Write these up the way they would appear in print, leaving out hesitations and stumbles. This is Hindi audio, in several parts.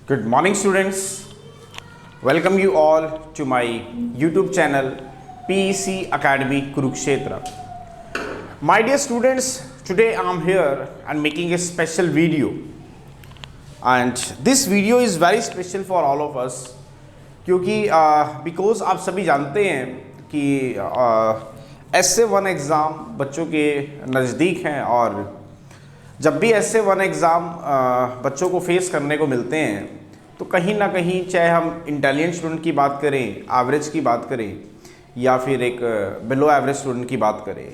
Good morning, students. Welcome you all to my YouTube channel PEC Academy Kurukshetra. My dear students, today I am here and making a special video. And this video is very special for all of us क्योंकि because आप सभी जानते हैं कि SA1 एग्ज़ाम बच्चों के नज़दीक हैं और जब भी SA1 एग्ज़ाम बच्चों को फेस करने को मिलते हैं तो कहीं ना कहीं चाहे हम इंटेलिजेंट स्टूडेंट की बात करें, एवरेज की बात करें या फिर एक बिलो एवरेज स्टूडेंट की बात करें,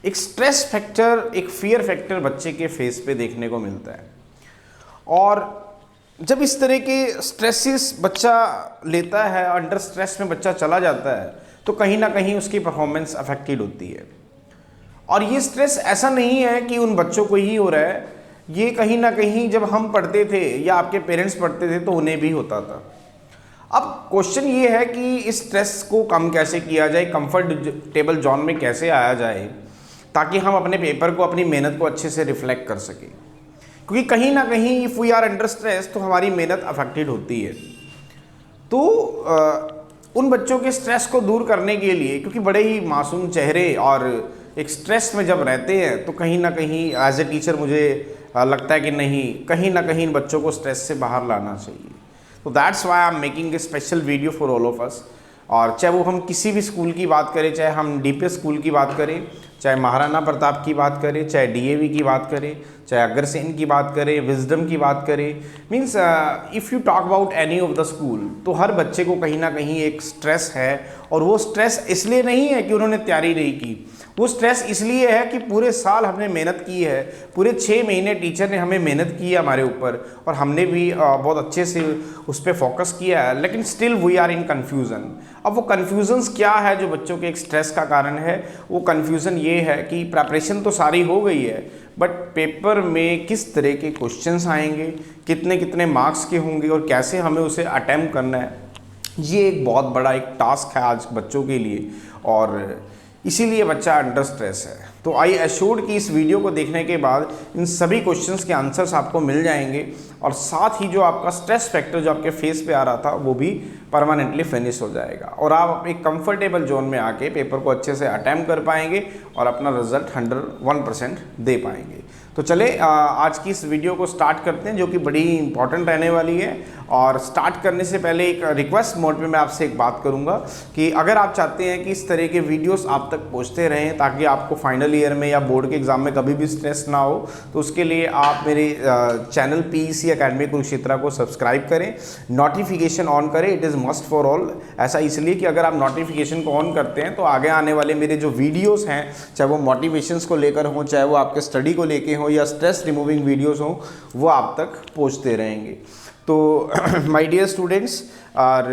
एक स्ट्रेस फैक्टर, एक फियर फैक्टर बच्चे के फेस पे देखने को मिलता है। और जब इस तरह के स्ट्रेसेस बच्चा लेता है, अंडर स्ट्रेस में बच्चा चला जाता है, तो कहीं ना कहीं उसकी परफॉर्मेंस अफेक्टेड होती है। और ये स्ट्रेस ऐसा नहीं है कि उन बच्चों को ही हो रहा है, ये कहीं ना कहीं जब हम पढ़ते थे या आपके पेरेंट्स पढ़ते थे तो उन्हें भी होता था। अब क्वेश्चन ये है कि इस स्ट्रेस को कम कैसे किया जाए, कंफर्टेबल जोन में कैसे आया जाए ताकि हम अपने पेपर को, अपनी मेहनत को अच्छे से रिफ्लेक्ट कर सकें। क्योंकि कहीं ना कहीं if we are under stress तो हमारी मेहनत अफेक्टेड होती है। तो उन बच्चों के स्ट्रेस को दूर करने के लिए, क्योंकि बड़े ही मासूम चेहरे और एक स्ट्रेस में जब रहते हैं तो कहीं ना कहीं एज ए टीचर मुझे लगता है कि नहीं, कहीं ना कहीं इन बच्चों को स्ट्रेस से बाहर लाना चाहिए। तो that's why I am making a special video for all of us. और चाहे वो हम किसी भी स्कूल की बात करें, चाहे हम डीपीएस स्कूल की बात करें, चाहे महाराणा प्रताप की बात करें, चाहे डीएवी की बात करें, चाहे अग्रसेन की बात करें, विजडम की बात करें, means if you talk about any of the school, तो हर बच्चे को कहीं ना कहीं एक स्ट्रेस है। और वो स्ट्रेस इसलिए नहीं है कि उन्होंने तैयारी नहीं की, वो स्ट्रेस इसलिए है कि पूरे साल हमने मेहनत की है, पूरे 6 महीने टीचर ने हमें मेहनत की है हमारे ऊपर और हमने भी बहुत अच्छे से उस पर फोकस किया है, लेकिन still we are in confusion. अब वो कन्फ्यूज़न्स क्या है जो बच्चों के एक स्ट्रेस का कारण है? वो कन्फ्यूज़न ये है कि प्रिपरेशन तो सारी हो गई है, बट पेपर में किस तरह के क्वेश्चंस आएंगे, कितने कितने मार्क्स के होंगे और कैसे हमें उसे अटेम्प्ट करना है, ये एक बहुत बड़ा एक टास्क है आज बच्चों के लिए और इसीलिए बच्चा अंडर स्ट्रेस है। तो आई एश्योर्ड कि इस वीडियो को देखने के बाद इन सभी क्वेश्चंस के आंसर्स आपको मिल जाएंगे और साथ ही जो आपका स्ट्रेस फैक्टर जो आपके फेस पे आ रहा था वो भी परमानेंटली फिनिश हो जाएगा और आप एक कंफर्टेबल जोन में आके पेपर को अच्छे से अटेम्प्ट कर पाएंगे और अपना रिजल्ट 101% दे पाएंगे। तो चले आज की इस वीडियो को स्टार्ट करते हैं जो कि बड़ी इंपॉर्टेंट रहने वाली है। और स्टार्ट करने से पहले एक रिक्वेस्ट मोड पे मैं आपसे एक बात करूंगा कि अगर आप चाहते हैं कि इस तरह के वीडियोस आप तक पहुंचते रहें ताकि आपको फाइनल ईयर में या बोर्ड के एग्जाम में कभी भी स्ट्रेस ना हो, तो उसके लिए आप मेरे चैनल PEC अकेडमी कुरुक्षेत्र को सब्सक्राइब करें, नोटिफिकेशन ऑन करें। It is must for all. ऐसा इसलिए कि अगर आप नोटिफिकेशन को ऑन करते हैं तो आगे आने वाले मेरे जो वीडियोज़ हैं, चाहे वो मोटिवेशंस को लेकर हों, चाहे वो आपके स्टडी को लेकर हों या स्ट्रेस रिमूविंग वीडियोज़ हों, वो आप तक पहुँचते रहेंगे। तो माय डियर स्टूडेंट्स, और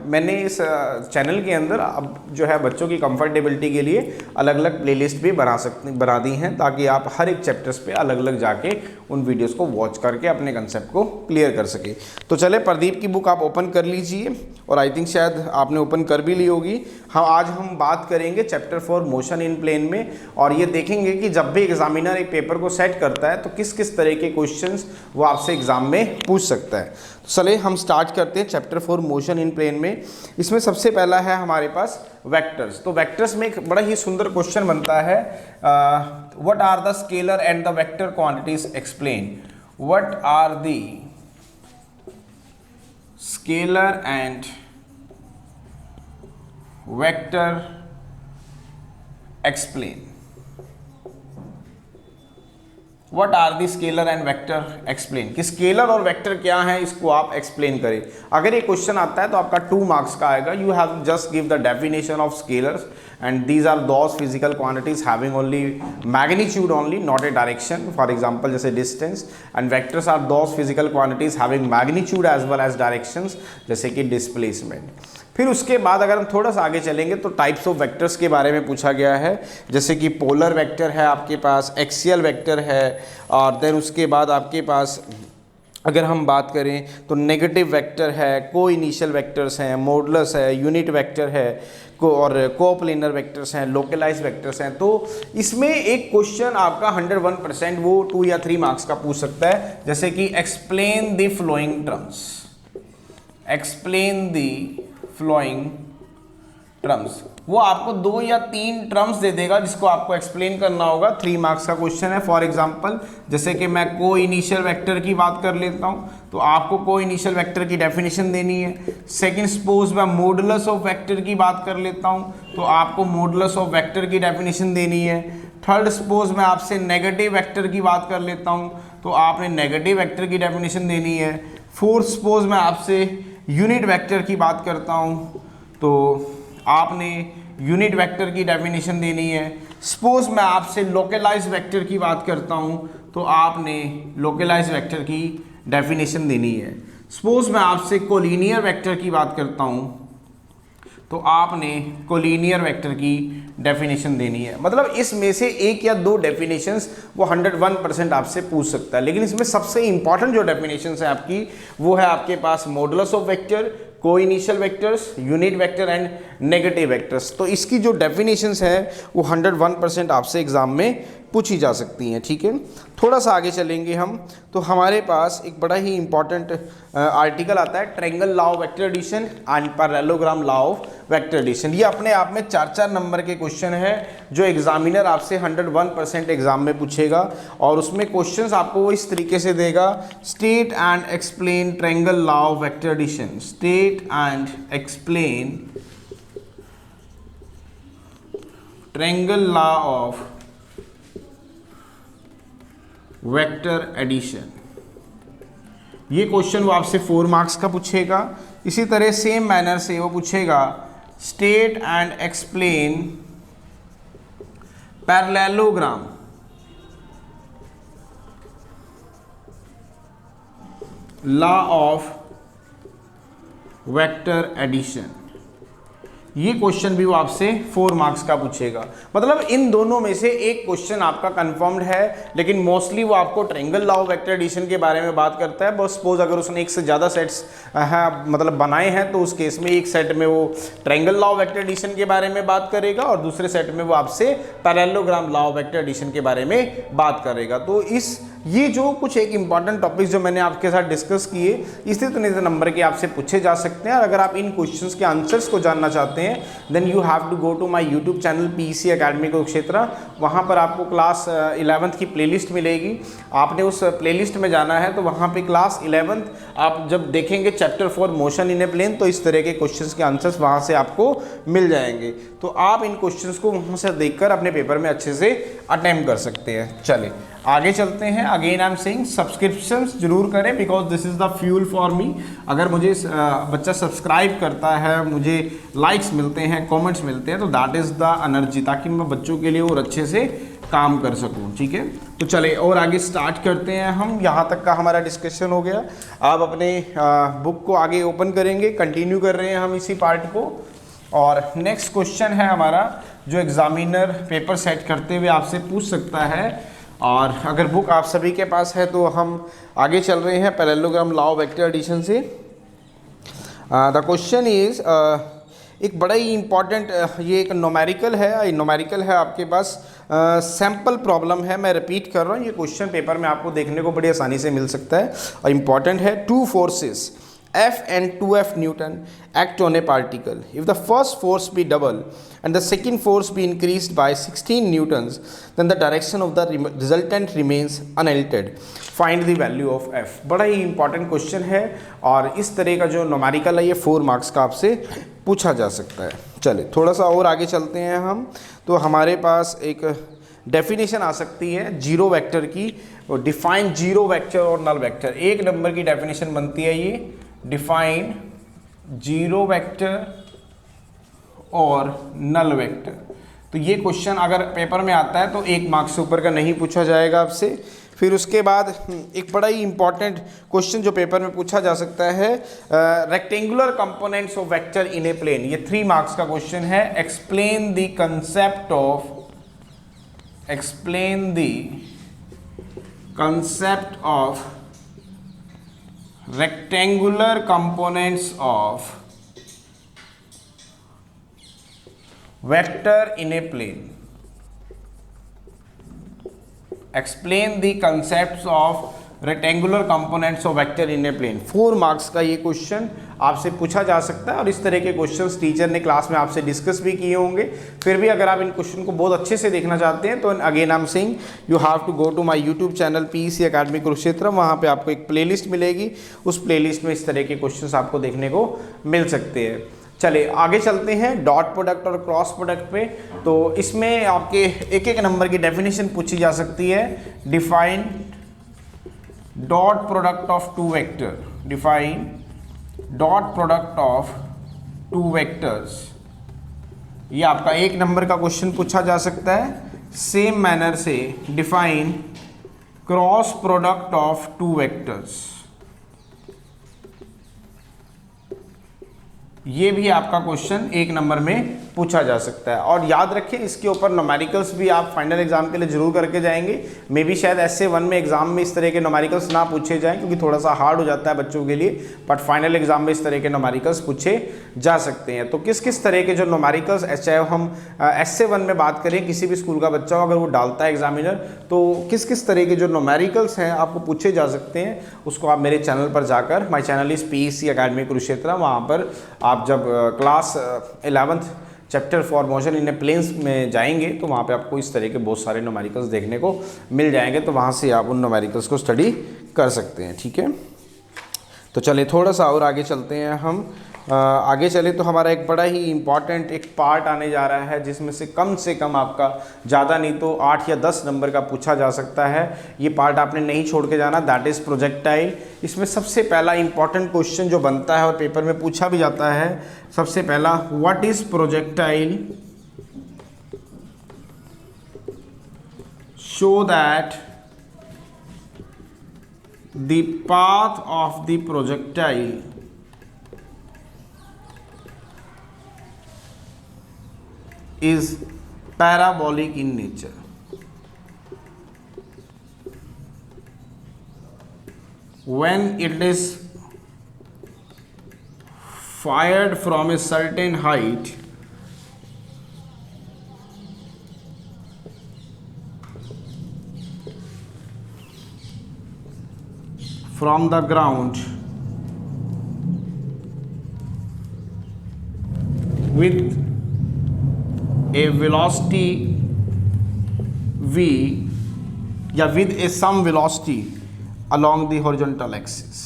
मैंने इस चैनल के अंदर अब जो है बच्चों की कंफर्टेबिलिटी के लिए अलग अलग प्लेलिस्ट भी बना दी हैं ताकि आप हर एक चैप्टर्स पे अलग अलग जाके उन वीडियोस को वॉच करके अपने कंसेप्ट को क्लियर कर सके। तो चले, प्रदीप की बुक आप ओपन कर लीजिए और आई थिंक शायद आपने ओपन कर भी ली होगी। हाँ, आज हम बात करेंगे चैप्टर 4 मोशन इन प्लेन में और ये देखेंगे कि जब भी एग्जामिनर एक पेपर को सेट करता है तो किस किस तरह के क्वेश्चंस वो आपसे एग्जाम में पूछ सकता है। तो चले हम स्टार्ट करते हैं चैप्टर 4 मोशन इन प्लेन में। इसमें सबसे पहला है हमारे पास वेक्टर्स। तो वेक्टर्स में एक बड़ा ही सुंदर क्वेश्चन बनता है, what are the scalar and the vector quantities explain. What are the scalar and vector explain. What are the scalar and vector explain, कि स्केलर और वेक्टर क्या है इसको आप एक्सप्लेन करें। अगर ये क्वेश्चन आता है तो आपका 2 मार्क्स का आएगा। You have just give the definition of scalars and these are those physical quantities having only magnitude only, not a direction. For example जैसे distance. And vectors are those physical quantities having magnitude as well as directions, जैसे कि डिस्प्लेसमेंट। फिर उसके बाद अगर हम थोड़ा सा आगे चलेंगे तो टाइप्स ऑफ वेक्टर्स के बारे में पूछा गया है, जैसे कि पोलर वेक्टर है आपके पास, एक्सियल वेक्टर है, और देन उसके बाद आपके पास अगर हम बात करें तो नेगेटिव वेक्टर है, को इनिशियल वेक्टर्स हैं, मॉडुलस है, यूनिट वेक्टर है, और कोप्लेनर वेक्टर्स हैं, लोकलाइज वेक्टर्स हैं। तो इसमें एक क्वेश्चन आपका 101% वो 2 या 3 मार्क्स का पूछ सकता है, जैसे कि explain the flowing terms. Explain the following terms, वो आपको 2 या 3 टर्म्स दे देगा जिसको आपको एक्सप्लेन करना होगा। 3 मार्क्स का क्वेश्चन है। फॉर एग्जांपल जैसे कि मैं को इनिशियल वेक्टर की बात कर लेता हूँ, तो आपको को इनिशियल वेक्टर की डेफिनेशन देनी है। सेकंड, सपोज मैं मॉडुलस ऑफ वेक्टर की बात कर लेता हूँ, तो आपको मॉडुलस ऑफ वेक्टर की डेफिनेशन देनी है। थर्ड, सपोज मैं आपसे नेगेटिव वेक्टर की बात कर लेता हूँ, तो आपने नेगेटिव वेक्टर की डेफिनेशन देनी है। फोर्थ, सपोज मैं आपसे यूनिट वेक्टर की बात करता हूँ, तो आपने यूनिट वेक्टर की डेफिनेशन देनी है। सपोज मैं आपसे लोकलाइज वेक्टर की बात करता हूँ, तो आपने लोकलाइज वेक्टर की डेफिनेशन देनी है। सपोज मैं आपसे कोलिनियर वेक्टर की बात करता हूँ, तो आपने कोलिनियर वेक्टर की डेफिनेशन देनी है। मतलब इसमें से 1 या 2 डेफिनेशंस वो 101% आपसे पूछ सकता है, लेकिन इसमें सबसे इंपॉर्टेंट जो डेफिनेशंस है आपकी, वो है आपके पास मॉडुलस ऑफ वेक्टर, को initial vectors, unit vector and negative vectors. तो इसकी जो डेफिनेशंस है वो 101% आपसे एग्जाम में पूछी जा सकती हैं। ठीक है, थोड़ा सा आगे चलेंगे हम, तो हमारे पास एक बड़ा ही इंपॉर्टेंट आर्टिकल आता है, triangle law of vector addition and parallelogram law of vector addition. ये अपने आप में 4-4 नंबर के क्वेश्चन है जो एग्जामिनर आपसे 101% एग्जाम में पूछेगा, और उसमें क्वेश्चंस आपको वो इस तरीके से देगा, state and explain triangle law of vector addition, state and explain triangle law of vector addition. ये क्वेश्चन वो आपसे 4 मार्क्स का पूछेगा। इसी तरह सेम मैनर से वो पूछेगा state and explain parallelogram law of vector addition. ये क्वेश्चन भी वो आपसे 4 मार्क्स का पूछेगा। मतलब इन दोनों में से एक क्वेश्चन आपका कंफर्म्ड है, लेकिन मोस्टली वो आपको triangle law of vector addition के बारे में बात करता है। बस सपोज अगर उसने 1 से ज़्यादा सेट्स मतलब बनाए हैं, तो उस केस में एक सेट में वो triangle law of vector addition के बारे में बात करेगा, और दूसरे सेट में वो आपसे parallelogram law of vector addition के बारे में बात करेगा। तो ये जो कुछ एक इंपॉर्टेंट टॉपिक्स जो मैंने आपके साथ डिस्कस किए, इससे इतने नंबर के आपसे पूछे जा सकते हैं। और अगर आप इन क्वेश्चंस के आंसर्स को जानना चाहते हैं, then you have to go to my YouTube channel PC Academy Kurukshetra. वहाँ पर आपको क्लास 11th की प्लेलिस्ट मिलेगी। आपने उस प्लेलिस्ट में जाना है, तो वहाँ पे क्लास 11th आप जब देखेंगे chapter 4 motion in a plane, तो इस तरह के क्वेश्चंस के आंसर्स वहाँ से आपको मिल जाएंगे। तो आप इन क्वेश्चंस को वहाँ से देखकर अपने पेपर में अच्छे से अटेम्प्ट कर सकते हैं। चलिए आगे चलते हैं। Again I am saying subscriptions जरूर करें, because this is the fuel for me. अगर मुझे बच्चा सब्सक्राइब करता है, मुझे लाइक्स मिलते हैं, कमेंट्स मिलते हैं, तो दैट इज़ द एनर्जी, ताकि मैं बच्चों के लिए और अच्छे से काम कर सकूं। ठीक है, तो चले और आगे स्टार्ट करते हैं हम। यहाँ तक का हमारा डिस्कशन हो गया। आप अपने बुक को आगे ओपन करेंगे, कंटिन्यू कर रहे हैं हम इसी पार्ट को। और नेक्स्ट क्वेश्चन है हमारा, जो एग्जामिनर पेपर सेट करते हुए आपसे पूछ सकता है। और अगर बुक आप सभी के पास है, तो हम आगे चल रहे हैं parallelogram law of vector addition से। द क्वेश्चन इज एक बड़ा ही इंपॉर्टेंट, ये एक न्यूमेरिकल है। न्यूमेरिकल है आपके पास, सैम्पल प्रॉब्लम है। मैं रिपीट कर रहा हूँ, ये क्वेश्चन पेपर में आपको देखने को बड़ी आसानी से मिल सकता है और इम्पॉर्टेंट है। 2 forces F and 2F Newton act on a particle. If the first force be double and the second force be increased by 16 newtons, then the direction of the resultant remains unaltered. Find the value of F. बड़ा ही इंपॉर्टेंट क्वेश्चन है, और इस तरह का जो न्यूमेरिकल है ये 4 मार्क्स का आपसे पूछा जा सकता है। चलिए थोड़ा सा और आगे चलते हैं हम। तो हमारे पास एक डेफिनेशन आ सकती है जीरो वेक्टर की, डिफाइन जीरो वेक्टर और नल वेक्टर। 1 नंबर की डेफिनेशन बनती है ये, डिफाइन जीरो वेक्टर और नल वेक्टर। तो ये क्वेश्चन अगर पेपर में आता है तो 1 मार्क्स से ऊपर का नहीं पूछा जाएगा आपसे। फिर उसके बाद एक बड़ा ही इंपॉर्टेंट क्वेश्चन जो पेपर में पूछा जा सकता है, rectangular components of vector in a plane. ये 3 मार्क्स का क्वेश्चन है। Explain the concept of rectangular components of vector in a plane. Explain the concepts of rectangular components of vector in a plane. 4 marks का ये क्वेश्चन आपसे पूछा जा सकता है और इस तरह के क्वेश्चंस टीचर ने क्लास में आपसे डिस्कस भी किए होंगे। फिर भी अगर आप इन क्वेश्चन को बहुत अच्छे से देखना चाहते हैं तो again I am saying you have to go to my YouTube channel PEC Academy Kurukshetra. वहाँ पे आपको एक प्लेलिस्ट मिलेगी, उस प्लेलिस्ट में इस तरह के क्वेश्चंस आपको देखने को मिल सकते हैं। चलिए आगे चलते हैं डॉट प्रोडक्ट और क्रॉस प्रोडक्ट पे। तो इसमें आपके एक एक नंबर की डेफिनेशन पूछी जा सकती है। Define dot product of two vector, define dot product of two vectors, ये आपका एक नंबर का क्वेश्चन पूछा जा सकता है। सेम मैनर से define cross product of two vectors, ये भी आपका क्वेश्चन एक नंबर में पूछा जा सकता है। और याद रखें इसके ऊपर न्यूमेरिकल्स भी आप फाइनल एग्जाम के लिए जरूर करके जाएंगे। मे बी शायद ऐसे 1 में एग्जाम में इस तरह के न्यूमेरिकल्स ना पूछे जाएं क्योंकि थोड़ा सा हार्ड हो जाता है बच्चों के लिए, बट फाइनल एग्जाम में इस तरह के न्यूमेरिकल्स पूछे जा सकते हैं। तो किस किस तरह के जो न्यूमेरिकल्स, चाहे हम ऐसे 1 में बात करें, किसी भी स्कूल का बच्चा हो अगर वो डालता है एग्जामिनर, तो किस किस तरह के जो न्यूमेरिकल्स हैं आपको पूछे जा सकते हैं, उसको आप मेरे चैनल पर जाकर, my channel is PEC Academy Kurukshetra, वहाँ पर आप जब class 11th chapter four motion in a planes में जाएंगे तो वहाँ पे आपको इस तरह के बहुत सारे न्यूमेरिकल्स देखने को मिल जाएंगे। तो वहाँ से आप उन न्यूमेरिकल्स को स्टडी कर सकते हैं। ठीक है, तो चलिए थोड़ा सा और आगे चलते हैं। हम आगे चले तो हमारा एक बड़ा ही इम्पॉर्टेंट एक पार्ट आने जा रहा है जिसमें से कम आपका ज़्यादा नहीं तो 8 या 10 नंबर का पूछा जा सकता है। ये पार्ट आपने नहीं छोड़ के जाना, दैट इज़ प्रोजेक्टाइल। इसमें सबसे पहला इम्पॉर्टेंट क्वेश्चन जो बनता है और पेपर में पूछा भी जाता है, सबसे पहला, what is projectile, show that the path of the projectile is parabolic in nature. When it is fired from a certain height, from the ground with a velocity v या with a some velocity along the horizontal axis।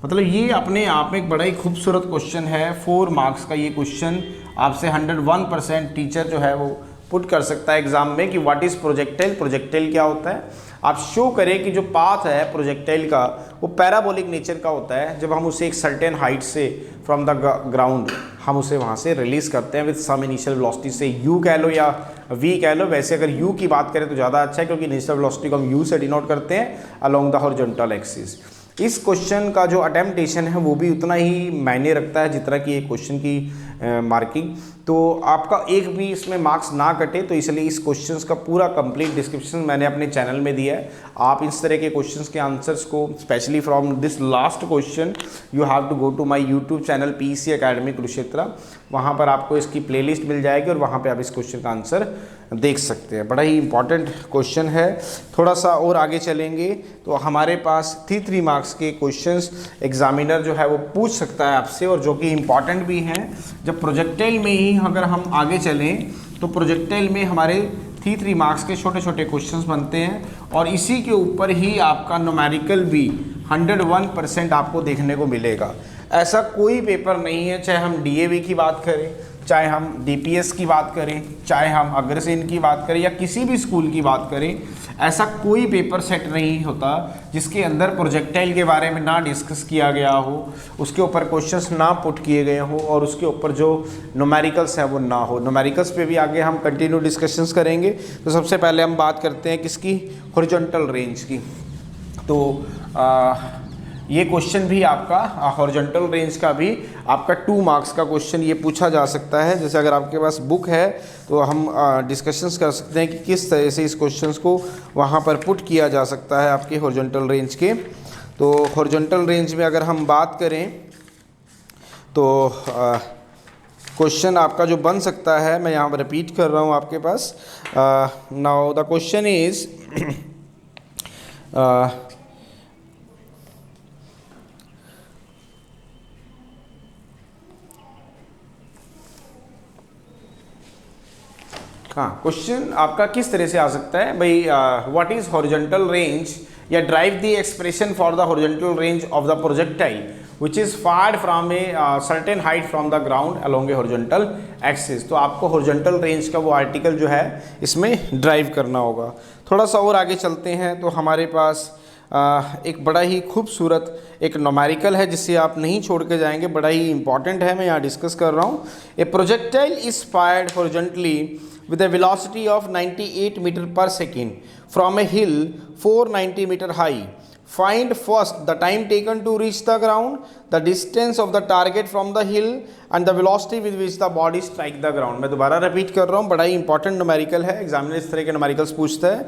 मतलब ये अपने आप में एक बड़ा ही खूबसूरत क्वेश्चन है। 4 मार्क्स का ये क्वेश्चन आपसे 101% टीचर जो है वो पुट कर सकता है एग्जाम में कि व्हाट इज प्रोजेक्टाइल, प्रोजेक्टाइल क्या होता है। आप शो करें कि जो पाथ है प्रोजेक्टाइल का वो पैराबोलिक नेचर का होता है। जब हम उसे एक सर्टेन हाइट से फ्रॉम द ग्राउंड हम उसे वहाँ से रिलीज करते हैं विद सम इनिशियल वेलोसिटी से, यू कह लो या वी कह लो। वैसे अगर यू की बात करें तो ज़्यादा अच्छा है क्योंकि इनिशियल वेलोसिटी को हम यू से डिनोट करते हैं अलोंग द हॉरिजॉन्टल एक्सिस। इस क्वेश्चन का जो अटेम्प्टेशन है वो भी उतना ही मायने रखता है जितना कि एक क्वेश्चन की मार्किंग। तो आपका एक भी इसमें मार्क्स ना कटे, तो इसलिए इस क्वेश्चंस का पूरा कंप्लीट डिस्क्रिप्शन मैंने अपने चैनल में दिया है। आप इस तरह के क्वेश्चंस के आंसर्स को, specially from this last question, you have to go to my YouTube channel PEC Academy Kurukshetra. वहाँ पर आपको इसकी प्लेलिस्ट मिल जाएगी और वहाँ पर आप इस क्वेश्चन का आंसर देख सकते हैं। बड़ा ही इंपॉर्टेंट क्वेश्चन है। थोड़ा सा और आगे चलेंगे तो हमारे पास 3 मार्क्स के क्वेश्चंस एग्जामिनर जो है वो पूछ सकता है आपसे, और जो कि इम्पॉर्टेंट भी हैं। जब प्रोजेक्टाइल में ही अगर हम आगे चलें तो प्रोजेक्टाइल में हमारे 3 मार्क्स के छोटे छोटे क्वेश्चंस बनते हैं और इसी के ऊपर ही आपका न्यूमेरिकल भी 101% आपको देखने को मिलेगा। ऐसा कोई पेपर नहीं है, चाहे हम डीएवी की बात करें, चाहे हम डीपीएस की बात करें, चाहे हम अग्रसेन की बात करें या किसी भी स्कूल की बात करें, ऐसा कोई पेपर सेट नहीं होता जिसके अंदर प्रोजेक्टाइल के बारे में ना डिस्कस किया गया हो, उसके ऊपर क्वेश्चंस ना पुट किए गए हो और उसके ऊपर जो न्यूमेरिकल्स है वो ना हो। न्यूमेरिकल्स पे भी आगे हम कंटिन्यू डिस्कशंस करेंगे। तो सबसे पहले हम बात करते हैं किसकी, हॉरिजॉन्टल रेंज की। तो ये क्वेश्चन भी आपका हॉरिजॉन्टल रेंज का भी आपका 2 मार्क्स का क्वेश्चन ये पूछा जा सकता है। जैसे अगर आपके पास बुक है तो हम डिस्कशंस कर सकते हैं कि किस तरह से इस क्वेश्चंस को वहाँ पर पुट किया जा सकता है आपके हॉरिजॉन्टल रेंज के। तो हॉरिजॉन्टल रेंज में अगर हम बात करें तो क्वेश्चन आपका जो बन सकता है, मैं यहाँ पर रिपीट कर रहा हूँ आपके पास। नाउ द क्वेश्चन इज हाँ, क्वेश्चन आपका किस तरह से आ सकता है भाई, व्हाट इज हॉरिजॉन्टल रेंज या drive the expression for the horizontal range of the projectile which is fired from a certain height from the ground along A horizontal axis. तो आपको हॉरिजॉन्टल रेंज का वो आर्टिकल जो है इसमें ड्राइव करना होगा। थोड़ा सा और आगे चलते हैं तो हमारे पास एक बड़ा ही खूबसूरत एक न्यूमेरिकल है जिसे आप नहीं छोड़ के जाएंगे, बड़ा ही इंपॉर्टेंट है, मैं यहाँ डिस्कस कर रहा हूँ। ए projectile is fired horizontally with a velocity of 98 meter per second from a hill 490 meter high. Find first the time taken to reach the ground, the distance of the target from the hill and the velocity with which the body strike the ground. मैं दोबारा रिपीट कर रहा हूँ, बड़ा ही इंपॉर्टेंट न्यूमेरिकल है, एग्जामिनर इस तरह के न्यूमेरिकल्स पूछता है।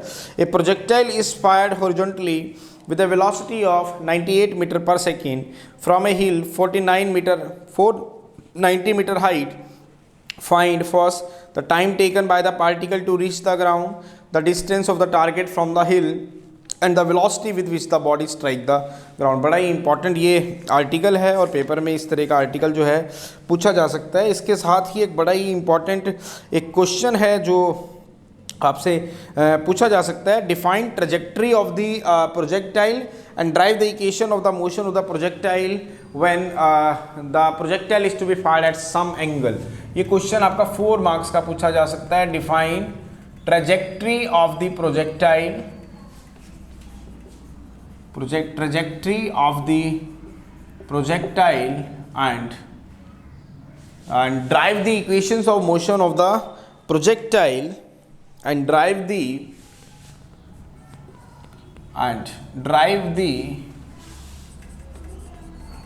A projectile is fired horizontally with a velocity of 98 meter per second from a hill 490 meter height. Find first the time taken by the particle to reach the ground, the distance of the target from the hill and the velocity with which the body strike the ground. बड़ा ही इंपॉर्टेंट ये आर्टिकल है और पेपर में इस तरह का आर्टिकल जो है पूछा जा सकता है। इसके साथ ही एक बड़ा ही इंपॉर्टेंट एक क्वेश्चन है जो आपसे पूछा जा सकता है। Define trajectory of the projectile and drive the equation of the motion of the projectile when the projectile is to be fired at some angle. ये क्वेश्चन आपका 4 मार्क्स का पूछा जा सकता है। Define trajectory of the projectile, trajectory of the projectile and drive the equations of motion of the projectile and drive the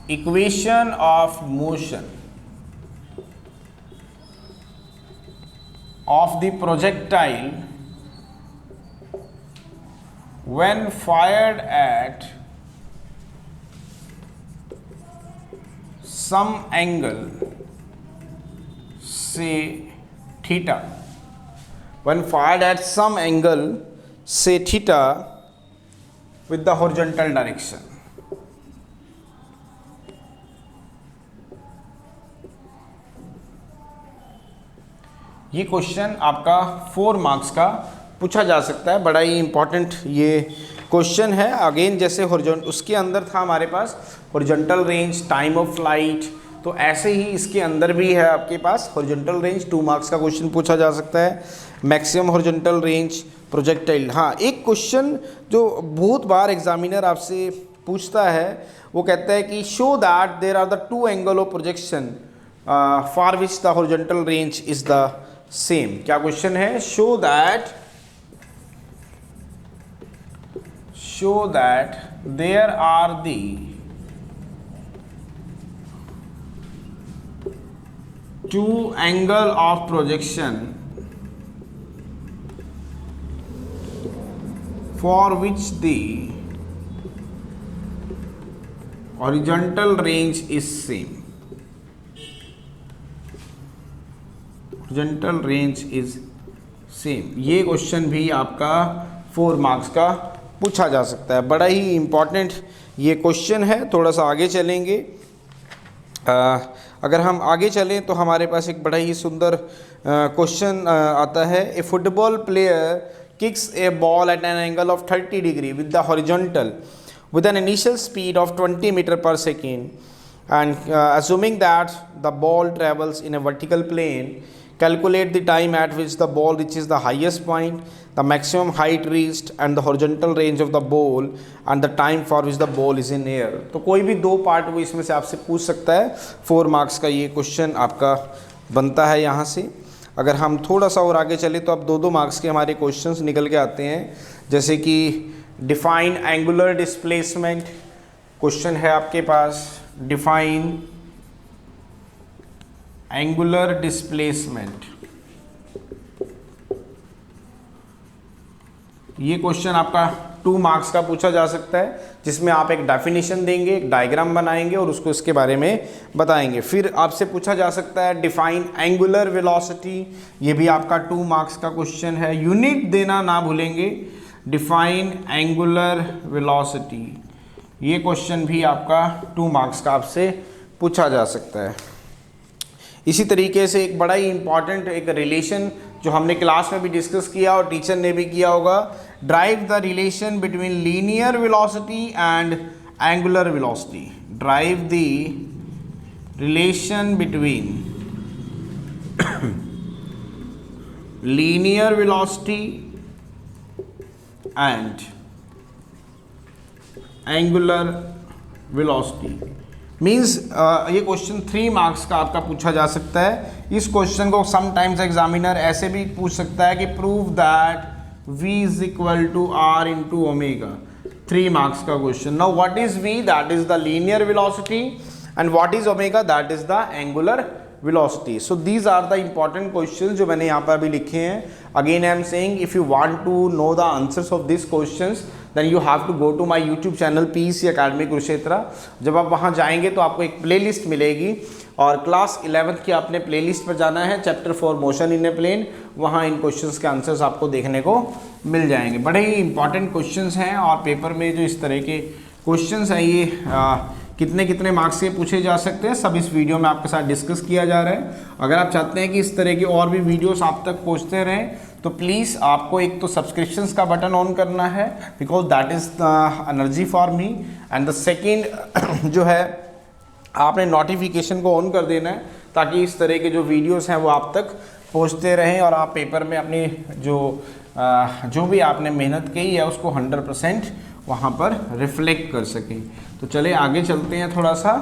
equation of motion of the projectile when fired at some angle, say theta, when fired at some angle say theta with the horizontal direction. ये क्वेश्चन आपका 4 मार्क्स का पूछा जा सकता है, बड़ा ही इंपॉर्टेंट ये क्वेश्चन है। अगेन जैसे हॉरिजॉन्टल उसके अंदर था हमारे पास horizontal range, time of flight, तो ऐसे ही इसके अंदर भी है आपके पास हॉरिजॉन्टल रेंज। 2 मार्क्स का क्वेश्चन पूछा जा सकता है। Maximum horizontal range projectile. हाँ, एक क्वेश्चन जो बहुत बार एग्जामिनर आपसे पूछता है वो कहता है कि show that there are the 2 angle of projection for which the horizontal range is the same. क्या क्वेश्चन है? Show that there are the two angle of projection for which the horizontal range is same. Horizontal range is same. ये क्वेश्चन भी आपका 4 मार्क्स का पूछा जा सकता है। बड़ा ही इंपॉर्टेंट ये क्वेश्चन है। थोड़ा सा आगे चलेंगे। अगर हम आगे चलें तो हमारे पास एक बड़ा ही सुंदर क्वेश्चन आता है। A football player kicks a ball at an angle of 30 degree with the horizontal with an initial speed of 20 meter per second and assuming that the ball travels in a vertical plane, calculate the time at which the ball reaches the highest point, the maximum height reached and the horizontal range of the ball and the time for which the ball is in air। तो कोई भी 2 पार्ट वो इसमें से आपसे पूछ सकता है। 4 मार्क्स का ये क्वेश्चन आपका बनता है यहाँ से। अगर हम थोड़ा सा और आगे चले तो अब 2-2 मार्क्स के हमारे क्वेश्चंस निकल के आते हैं। जैसे कि डिफाइन एंगुलर डिस्प्लेसमेंट क्वेश्चन है आपके पास। डिफाइन एंगुलर डिस्प्लेसमेंट, ये क्वेश्चन आपका 2 मार्क्स का पूछा जा सकता है, जिसमें आप एक डेफिनेशन देंगे, एक डायग्राम बनाएंगे और उसको इसके बारे में बताएंगे। फिर आपसे पूछा जा सकता है डिफाइन एंगुलर वेलोसिटी, ये भी आपका 2 मार्क्स का क्वेश्चन है। यूनिट देना ना भूलेंगे, डिफाइन एंगुलर वेलोसिटी, ये क्वेश्चन भी आपका 2 मार्क्स का आपसे पूछा जा सकता है। इसी तरीके से एक बड़ा ही इंपॉर्टेंट एक रिलेशन जो हमने क्लास में भी डिस्कस किया और टीचर ने भी किया होगा, drive the relation between linear velocity and angular velocity. Drive the relation between linear velocity and angular velocity means ये क्वेश्चन 3 मार्क्स का आपका पूछा जा सकता है। इस क्वेश्चन को समटाइम्स एग्जामिनर ऐसे भी पूछ सकता है कि prove that v is equal to r into omega, 3 marks का question. Now what is v, that is the linear velocity, and what is omega, that is the angular velocity. So these are the important questions जो मैंने यहाँ पर भी लिखे हैं. Again I am saying if you want to know the answers of these questions then you have to go to my YouTube channel PEC Academy Kurukshetra. जब आप वहाँ जाएंगे तो आपको एक प्लेलिस्ट मिलेगी और क्लास 11th की आपने प्लेलिस्ट पर जाना है, chapter 4 motion in a plane, वहाँ इन क्वेश्चंस के आंसर्स आपको देखने को मिल जाएंगे. बड़े ही इंपॉर्टेंट क्वेश्चंस हैं और पेपर में जो इस तरह के क्वेश्चंस हैं ये कितने कितने मार्क्स के पूछे जा सकते हैं सब इस वीडियो में आपके साथ डिस्कस किया जा रहा है. अगर आप चाहते हैं कि इस तरह की और भी वीडियोस आप तक पहुंचते रहें तो प्लीज़ आपको एक तो सब्सक्रिप्शंस का बटन ऑन करना है because that is the energy for me, and the second जो है आपने नोटिफिकेशन को ऑन कर देना है ताकि इस तरह के जो वीडियोस हैं वो आप तक पहुंचते रहें और आप पेपर में अपनी जो भी आपने मेहनत की है उसको 100% वहाँ पर रिफ्लेक्ट कर सकें. तो चले आगे चलते हैं थोड़ा सा.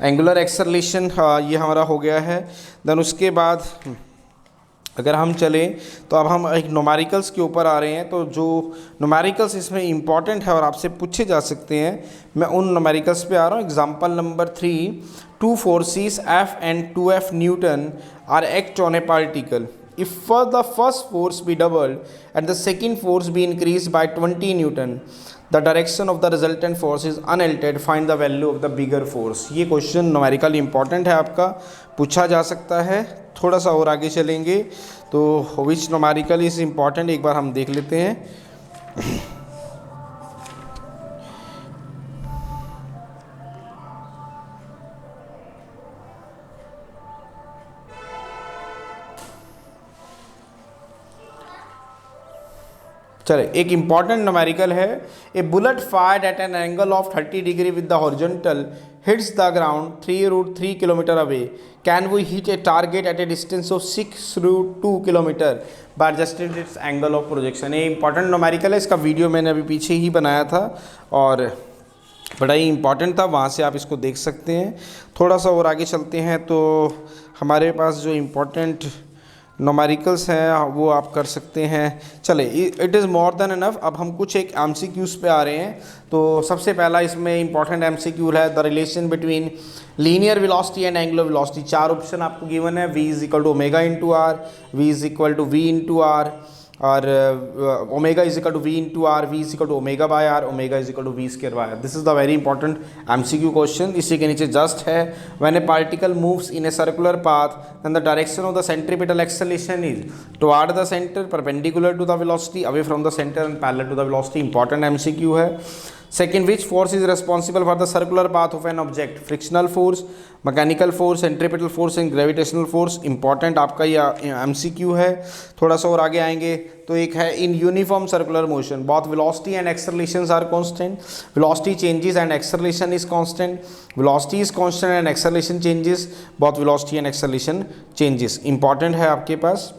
एंगुलर एक्सेलरेशन ये हमारा हो गया है. देन उसके बाद अगर हम चलें तो अब हम एक न्यूमेरिकल्स के ऊपर आ रहे हैं. तो जो न्यूमेरिकल्स इसमें इंपॉर्टेंट है और आपसे पूछे जा सकते हैं, मैं उन न्यूमेरिकल्स पे आ रहा हूँ. Example number 3, 2 forces F and 2F Newton are act on a particle. If the first force be doubled and the second force be increased by 20 Newton, the direction of the resultant force is unaltered. Find the value of the bigger force. ये क्वेश्चन न्यूमेरिकली इंपॉर्टेंट है, आपका पूछा जा सकता है. थोड़ा सा और आगे चलेंगे तो विच न्यूमेरिकल इज इम्पॉर्टेंट एक बार हम देख लेते हैं. चले, एक इम्पॉर्टेंट न्यूमेरिकल है. A bullet fired at an angle of 30 degree with the horizontal hits the ground 3√3 kilometre away. Can we hit a target at a distance of 6√2 kilometre by adjusting its angle of projection. ये इंपॉर्टेंट न्यूमेरिकल है. इसका वीडियो मैंने अभी पीछे ही बनाया था और बड़ा ही इंपॉर्टेंट था, वहाँ से आप इसको देख सकते हैं. थोड़ा सा और आगे चलते हैं तो हमारे पास जो इम्पॉर्टेंट न्यूमेरिकल्स हैं वो आप कर सकते हैं. चले, it is more than enough. अब हम कुछ एक MCQs पे आ रहे हैं. तो सबसे पहला इसमें इंपॉर्टेंट MCQ है the relation between linear velocity and angular velocity. 4 option आपको गिवन है. v is equal to omega into R, v is equal to v into R, और omega is equal to v into R, v is equal to omega by R, omega is equal to v square by R. This is the very important MCQ question. इसी के नीचे जस्ट है when A particle moves in a circular path then the direction of the centripetal acceleration is toward the centre, perpendicular to the velocity, away from the centre and parallel to the velocity. Important MCQ है. Second, which force is responsible for the circular path of an object? Frictional force, mechanical force, centripetal force and gravitational force. Important आपका ये MCQ है. थोड़ा सा और आगे आएंगे तो एक है in uniform circular motion both velocity and accelerations are constant. Velocity changes and acceleration is constant. Velocity is constant and acceleration changes. Both velocity and acceleration changes. Important है आपके पास.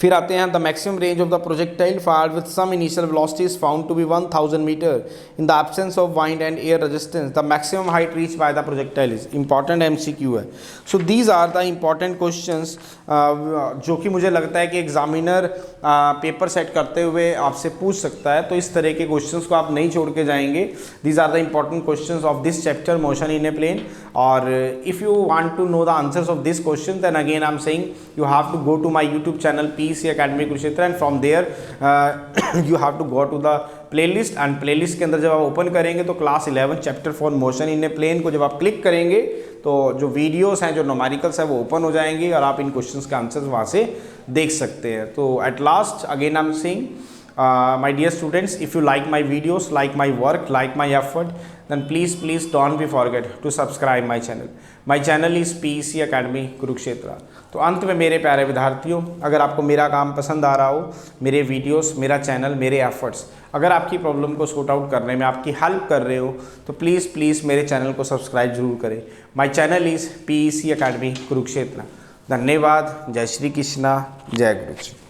फिर आते हैं the maximum range of the projectile fired with some initial velocity is found to be 1000 metre in the absence of wind and air resistance. The maximum height reach by the projectile is. Important MCQ है. So these are the important questions जो कि मुझे लगता है कि एग्जामिनर पेपर सेट करते हुए आपसे पूछ सकता है. तो इस तरह के क्वेश्चंस को आप नहीं छोड़ के जाएंगे. These are the important questions of this chapter motion in a plane. और if you want to know the answers of this question then again I am saying you have to go to my YouTube channel PEC Academy Kurukshetra and from there you have to go to the playlist and playlist के अंदर जब आप ओपन करेंगे तो class 11 chapter 4 motion in a plane को जब आप क्लिक करेंगे तो जो वीडियोस हैं जो न्यूमेरिकल्स हैं वो ओपन हो जाएंगी और आप इन क्वेश्चंस के आंसर्स वहाँ से देख सकते हैं। तो at last again I am saying my dear students, if you like my videos, like my work, like my effort, then please don't be forget to subscribe my channel. My channel is PEC Academy Kurukshetra. तो अंत में मेरे प्यारे विद्यार्थियों, अगर आपको मेरा काम पसंद आ रहा हो, मेरे वीडियोस, मेरा चैनल, मेरे एफर्ट्स अगर आपकी प्रॉब्लम को सॉर्ट आउट करने में आपकी हेल्प कर रहे हो तो प्लीज़ मेरे चैनल को सब्सक्राइब जरूर करें। My channel is PEC Academy Kurukshetra. धन्यवाद। जय श्री कृष्णा, जय गुरु जी।